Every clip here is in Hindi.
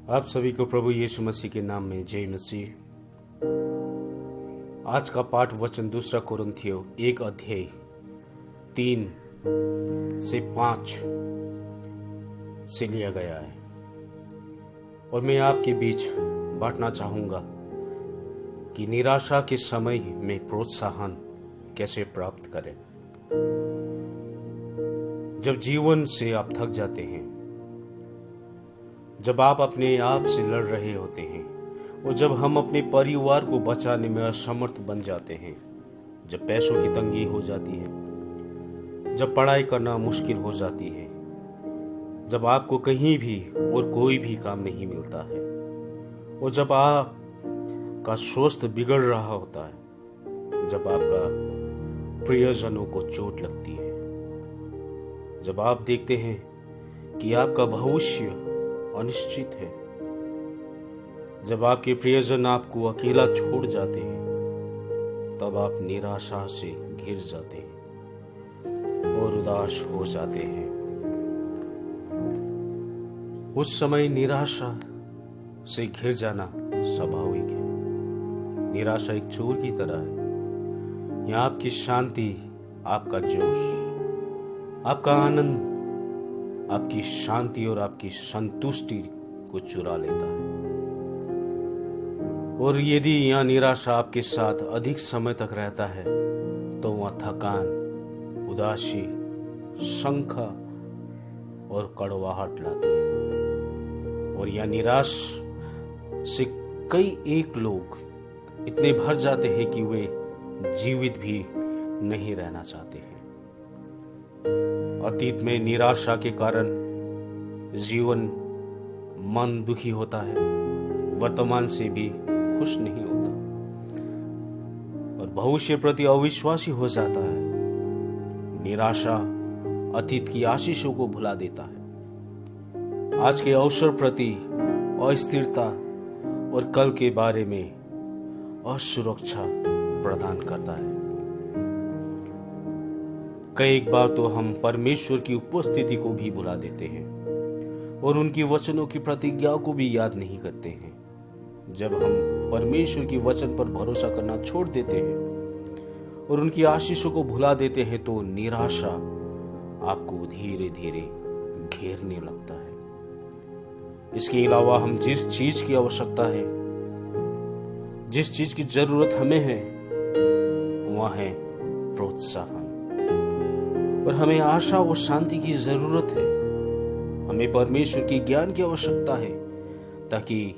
आप सभी को प्रभु यीशु मसीह के नाम में जय मसीह। आज का पाठ वचन 2 कुरिन्थियों 1 अध्याय 3 से 5 से लिया गया है और मैं आपके बीच बांटना चाहूंगा कि निराशा के समय में प्रोत्साहन कैसे प्राप्त करें। जब जीवन से आप थक जाते हैं, जब आप अपने आप से लड़ रहे होते हैं और जब हम अपने परिवार को बचाने में असमर्थ बन जाते हैं, जब पैसों की तंगी हो जाती है, जब पढ़ाई करना मुश्किल हो जाती है, जब आपको कहीं भी और कोई भी काम नहीं मिलता है और जब आपका स्वास्थ्य बिगड़ रहा होता है, जब आपका प्रियजनों को चोट लगती है, जब आप देखते हैं कि आपका भविष्य अनिश्चित है, जब आपके प्रियजन आपको अकेला छोड़ जाते हैं, तब आप निराशा से घिर जाते हैं और उदास हो जाते हैं। उस समय निराशा से घिर जाना स्वाभाविक है। निराशा एक चोर की तरह है। यह आपकी शांति, आपका जोश, आपका आनंद, आपकी शांति और आपकी संतुष्टि को चुरा लेता है। और यदि यह निराशा आपके साथ अधिक समय तक रहता है तो वह थकान, उदासी, शंका और कड़वाहट लाती है। और यह निराश से एक लोग इतने भर जाते हैं कि वे जीवित भी नहीं रहना चाहते हैं। अतीत में निराशा के कारण जीवन मन दुखी होता है, वर्तमान से भी खुश नहीं होता और भविष्य प्रति अविश्वासी हो जाता है। निराशा अतीत की आशीषों को भुला देता है, आज के अवसर प्रति अस्थिरता और कल के बारे में असुरक्षा प्रदान करता है। कई बार तो हम परमेश्वर की उपस्थिति को भी भुला देते हैं और उनकी वचनों की प्रतिज्ञा को भी याद नहीं करते हैं। जब हम परमेश्वर की वचन पर भरोसा करना छोड़ देते हैं और उनकी आशीषों को भुला देते हैं तो निराशा आपको धीरे धीरे घेरने लगता है। इसके अलावा हम जिस चीज की आवश्यकता है, जिस चीज की जरूरत हमें है, वह है प्रोत्साहन। और हमें आशा और शांति की जरूरत है। हमें परमेश्वर की ज्ञान की आवश्यकता है ताकि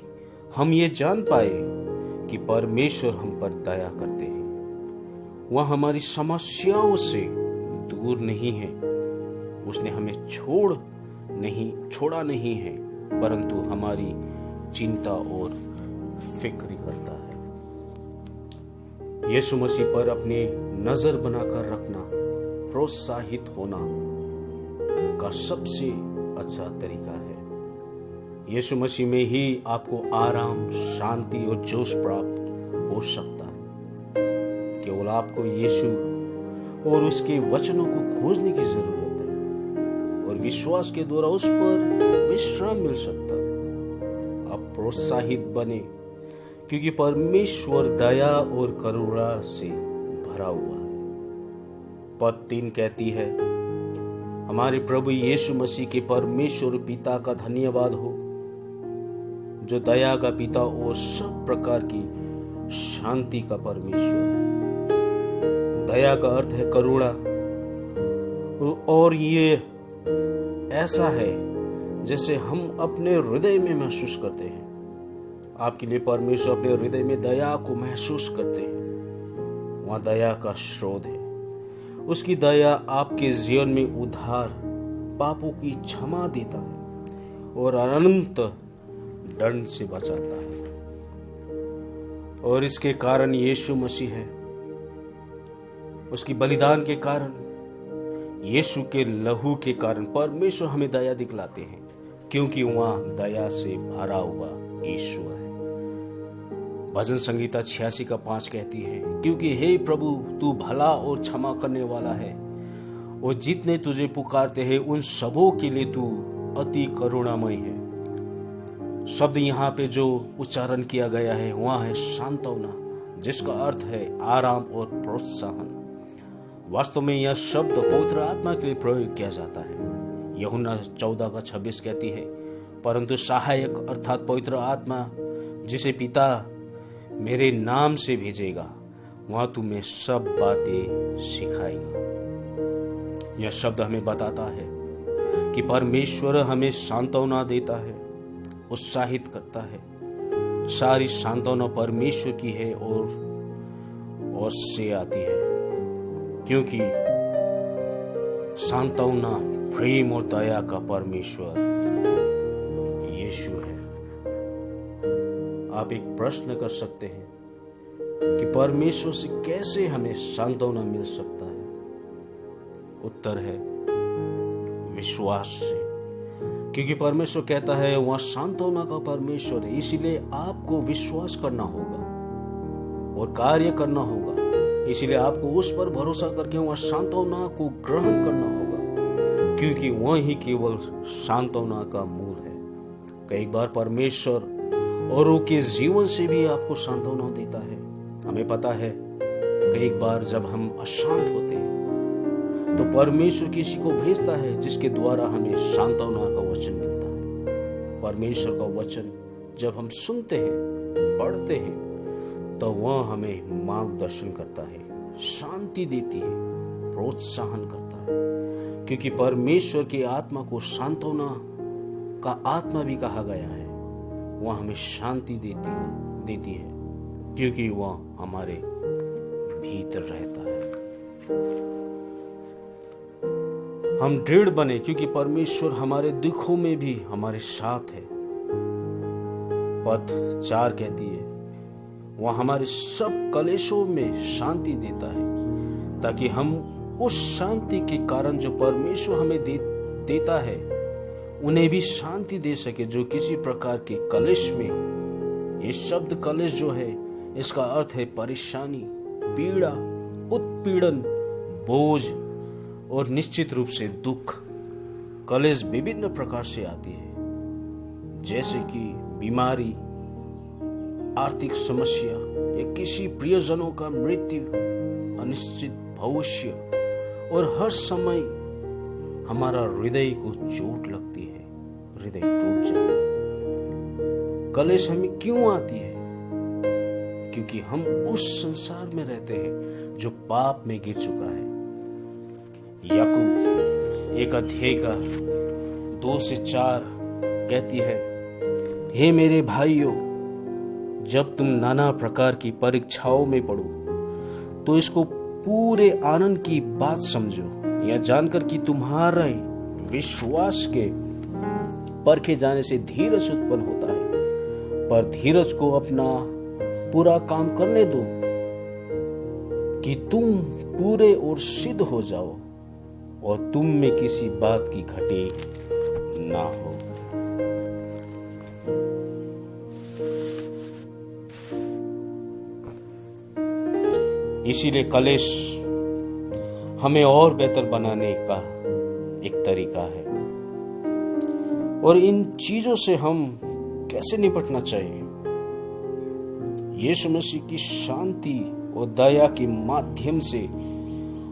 हम ये जान पाए कि परमेश्वर हम पर दया करते हैं। वह हमारी समस्याओं से दूर नहीं है। उसने हमें छोड़ा नहीं है, परंतु हमारी चिंता और फिक्र करता है। यीशु मसीह पर अपनी नजर बनाकर रखना, प्रोत्साहित होना का सबसे अच्छा तरीका है। यीशु मसीह में ही आपको आराम, शांति और जोश प्राप्त हो सकता है। केवल आपको यीशु और उसके वचनों को खोजने की जरूरत है और विश्वास के द्वारा उस पर विश्राम मिल सकता है। आप प्रोत्साहित बने क्योंकि परमेश्वर दया और करुणा से भरा हुआ है। पद 3 कहती है, हमारे प्रभु यीशु मसीह के परमेश्वर पिता का धन्यवाद हो, जो दया का पिता और सब प्रकार की शांति का परमेश्वर है। दया का अर्थ है करुणा और ये ऐसा है जैसे हम अपने हृदय में महसूस करते हैं। आपके लिए परमेश्वर अपने हृदय में दया को महसूस करते हैं। वह दया का स्रोत है। उसकी दया आपके जीवन में उद्धार, पापों की क्षमा देता है और अनंत दंड से बचाता है। और इसके कारण यीशु मसीह है। उसकी बलिदान के कारण, यीशु के लहू के कारण परमेश्वर हमें दया दिखलाते हैं, क्योंकि वह दया से भरा हुआ ईश्वर है। भजन संगीता 86 का 5 कहती है, क्योंकि हे प्रभु तू भला और क्षमा करने वाला है और जितने तुझे पुकारते हैं उन सबों के लिए तू अति करुणामय है। शब्द यहाँ पे जो उच्चारण किया गया है वह है सांत्वना, जिसका अर्थ है आराम और प्रोत्साहन। वास्तव में यह शब्द पवित्र आत्मा के लिए प्रयोग किया जाता है। यूहन्ना 14:26 कहती है, परंतु सहायक अर्थात पवित्र आत्मा जिसे पिता मेरे नाम से भेजेगा वह तुम्हें सब बातें सिखाएगा। यह शब्द हमें बताता है कि परमेश्वर हमें सांत्वना देता है, उत्साहित करता है। सारी सांत्वना परमेश्वर की है और से आती है, क्योंकि सांत्वना प्रेम और दया का परमेश्वर यीशु है। आप एक प्रश्न कर सकते हैं कि परमेश्वर से कैसे हमें सांत्वना मिल सकता है? उत्तर है विश्वास से, क्योंकि परमेश्वर कहता है वह सांत्वना का परमेश्वर है। इसीलिए आपको विश्वास करना होगा और कार्य करना होगा। इसीलिए आपको उस पर भरोसा करके वह सांत्वना को ग्रहण करना होगा, क्योंकि वह ही केवल सांत्वना का मूल है। कई बार परमेश्वर औरों के जीवन से भी आपको सांत्वना देता है। हमें पता है कई बार जब हम अशांत होते हैं तो परमेश्वर किसी को भेजता है जिसके द्वारा हमें सांत्वना का वचन मिलता है। परमेश्वर का वचन जब हम सुनते हैं, पढ़ते हैं, तो वह हमें मार्गदर्शन करता है, शांति देती है, प्रोत्साहन करता है। क्योंकि परमेश्वर की आत्मा को सांत्वना का आत्मा भी कहा गया है। वह हमें शांति देती है क्योंकि वह हमारे भीतर रहता है। हम दृढ़ बने क्योंकि परमेश्वर हमारे दुखों में भी हमारे साथ है। पद 4 कहती है वह हमारे सब कलेशों में शांति देता है, ताकि हम उस शांति के कारण जो परमेश्वर हमें देता है उन्हें भी शांति दे सके जो किसी प्रकार के कलेश में हो। ये शब्द कलेश जो है इसका अर्थ है परेशानी, पीड़ा, उत्पीड़न, बोझ और निश्चित रूप से दुख। कलेश विभिन्न प्रकार से आती है, जैसे कि बीमारी, आर्थिक समस्या या किसी प्रियजनों का मृत्यु, अनिश्चित भविष्य, और हर समय हमारा हृदय को चोट लगती है, हृदय टूट जाता है। कलेश हमें क्यों आती है? क्योंकि हम उस संसार में रहते हैं जो पाप में गिर चुका है। याकूब 1:2-4 कहती है, हे मेरे भाइयों, जब तुम नाना प्रकार की परीक्षाओं में पड़ो तो इसको पूरे आनंद की बात समझो, यह जानकर कि तुम्हारे विश्वास के परखे जाने से धीरज उत्पन्न होता है। पर धीरज को अपना पूरा काम करने दो कि तुम पूरे और सिद्ध हो जाओ और तुम में किसी बात की घटी ना हो। इसीलिए कलेश हमें और बेहतर बनाने का एक तरीका है। और इन चीजों से हम कैसे निपटना चाहिए? यीशु मसीह की शांति और दया के माध्यम से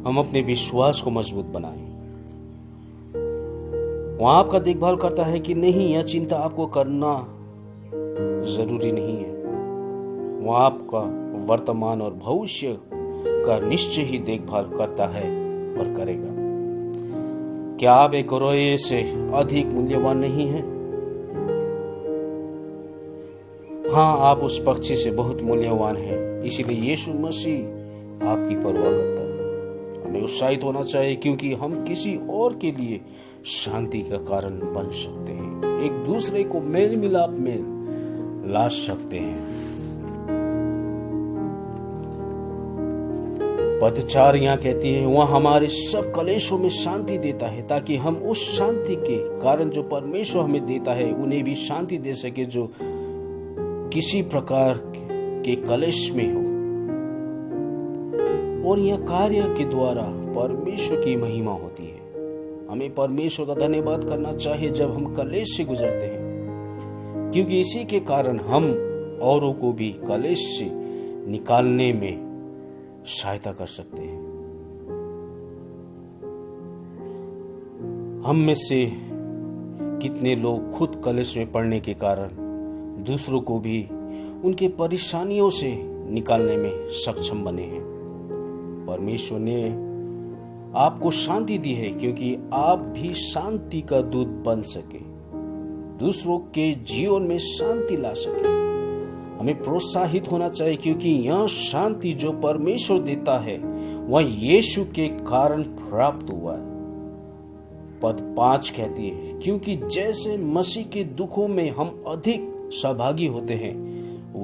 हम अपने विश्वास को मजबूत बनाएं। वह आपका देखभाल करता है कि नहीं, यह चिंता आपको करना जरूरी नहीं है। वह आपका वर्तमान और भविष्य का निश्चय ही देखभाल करता है और करेगा। क्या आप एक रोए से अधिक मूल्यवान नहीं हैं? हाँ, आप उस पक्षी से बहुत मूल्यवान हैं। इसीलिए यीशु मसीह आपकी परवाह करता है। हमें उत्साहित होना चाहिए क्योंकि हम किसी और के लिए शांति का कारण बन सकते हैं, एक दूसरे को मेल मिलाप में ला सकते हैं। पद 4 यहाँ कहती है, वह हमारे सब कलेशों में शांति देता है ताकि हम उस शांति के कारण जो परमेश्वर हमें देता है उन्हें भी शांति दे सके जो किसी प्रकार के कलेश में हो। और यह कार्य के द्वारा परमेश्वर की महिमा होती है। हमें परमेश्वर का धन्यवाद करना चाहिए जब हम कलेश से गुजरते हैं, क्योंकि इसी के कारण हम औरों को भी कलेश से निकालने में सहायता कर सकते हैं। हम में से कितने लोग खुद कलेश में पड़ने के कारण दूसरों को भी उनके परेशानियों से निकालने में सक्षम बने हैं। परमेश्वर ने आपको शांति दी है क्योंकि आप भी शांति का दूत बन सके, दूसरों के जीवन में शांति ला सके। हमें प्रोत्साहित होना चाहिए क्योंकि यह शांति जो परमेश्वर देता है वह यीशु के कारण प्राप्त हुआ है। पद 5 कहती है, क्योंकि जैसे मसीह के दुखों में हम अधिक सहभागी होते हैं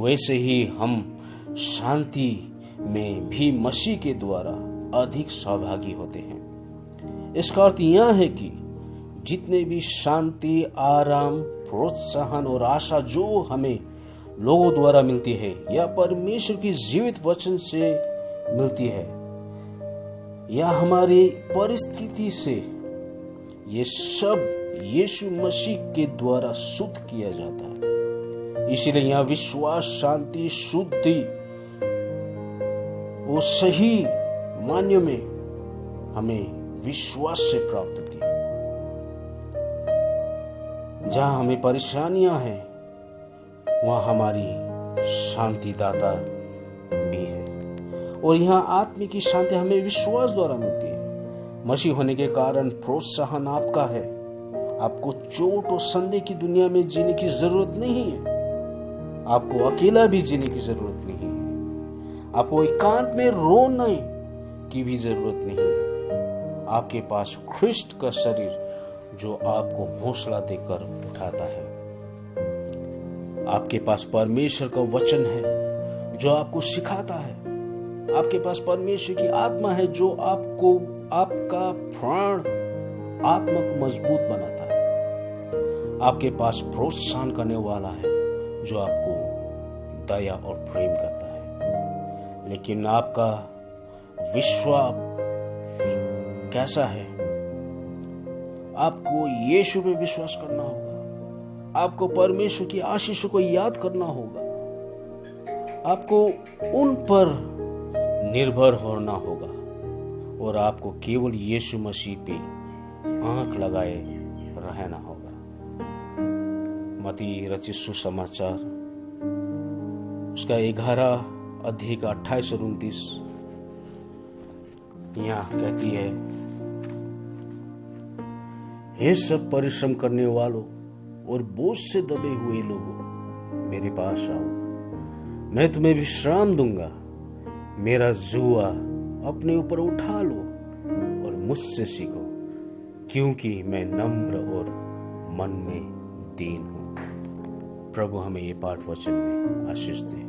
वैसे ही हम शांति में भी मसीह के द्वारा अधिक सहभागी होते हैं। इसका अर्थ यह है कि जितने भी शांति, आराम, प्रोत्साहन और आशा जो हमें लोगों द्वारा मिलती है या परमेश्वर की जीवित वचन से मिलती है या हमारी परिस्थिति से, ये सब यीशु मसीह के द्वारा शुद्ध किया जाता है। इसलिए यह विश्वास, शांति, शुद्धि वो सही मान्य में हमें विश्वास से प्राप्त होती है। जहां हमें परेशानियां हैं वहां हमारी शांति दाता भी है, और यहाँ आत्मिक की शांति हमें विश्वास द्वारा मिलती है। मसीह होने के कारण प्रोत्साहन आपका है। आपको चोट और संदेह की दुनिया में जीने की जरूरत नहीं है। आपको अकेला भी जीने की जरूरत नहीं है। आपको एकांत में रोने की भी जरूरत नहीं है। आपके पास ख्रिस्ट का शरीर जो आपको हौसला देकर उठाता है। आपके पास परमेश्वर का वचन है जो आपको सिखाता है। आपके पास परमेश्वर की आत्मा है जो आपको, आपका प्राण आत्मा को मजबूत बनाता है। आपके पास प्रोत्साहन करने वाला है जो आपको दया और प्रेम करता है। लेकिन आपका विश्वास कैसा है? आपको यीशु पे विश्वास करना होगा। आपको परमेश्वर की आशीषों को याद करना होगा। आपको उन पर निर्भर होना होगा और आपको केवल यीशु मसीह पे आंख लगाए रहना होगा। मत्ती रचित सुसमाचार उसका 11 अध्याय का 28 और 29 यहाँ कहती है, हे सब परिश्रम करने वालों और बोझ से दबे हुए लोगों, मेरे पास आओ, मैं तुम्हें विश्राम दूंगा। मेरा जुआ अपने ऊपर उठा लो और मुझसे सीखो, क्योंकि मैं नम्र और मन में दीन हूं। प्रभु हमें ये पाठ वचन में आशीष दे।